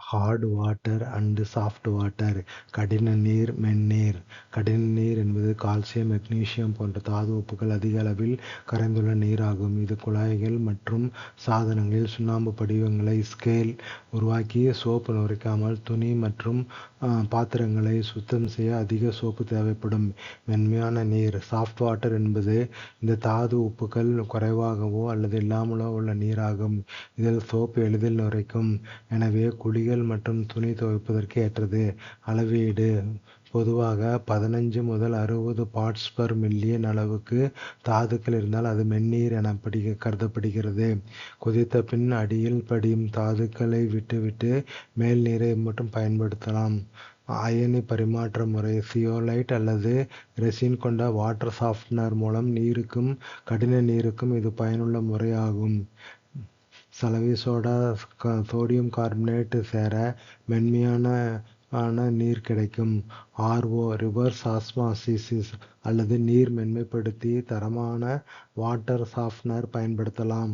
Heart water and soft water. கடின நீர், மென்னீர். கடின நீர் என்பது கால்சியம், மெக்னீசியம் போன்ற தாது உப்புகள் அதிக அளவில் கரைந்துள்ள நீராகும். இது குழாய்கள் மற்றும் சாதனங்களில் சுண்ணாம்பு படிவங்களை ஸ்கேல் உருவாக்கி சோப்பு நுரைக்காமல் துணி மற்றும் பாத்திரங்களை சுத்தம் செய்ய அதிக சோப்பு தேவைப்படும். மென்மையான நீர், சாஃப்ட் வாட்டர் என்பது இந்த தாது உப்புகள் குறைவாகவோ அல்லது இல்லாமலோ உள்ள நீராகும். இதில் சோப்பு எளிதில் நுரைக்கும். எனவே குளியல் மற்றும் துணி துவைப்பதற்கு ஏற்றது. அளவீடு: பொதுவாக 15 முதல் 60 பார்ட்ஸ் பர் மில்லியன் அளவுக்கு தாதுக்கள் இருந்தால் அது மென்னீர் என கருதப்படுகிறது. கொதித்த பின் அடியில் படியும் தாதுக்களை விட்டுவிட்டு மேல் நீரை மட்டும் பயன்படுத்தலாம். அயனி பரிமாற்ற முறை: சியோலைட் அல்லது ரெசின் கொண்ட வாட்டர் சாஃப்ட்னர் மூலம் நீருக்கும் கடின நீருக்கும் இது பயனுள்ள முறையாகும். சலவை சோடா, சோடியம் கார்பனேட் சேர மென்மையான நீர் கிடைக்கும். RO ரிவர்ஸ் ஆஸ்மாசிஸ் அல்லது நீர் மென்மைப்படுத்தி தரமான வாட்டர் சாஃப்ட்னர் பயன்படுத்தலாம்.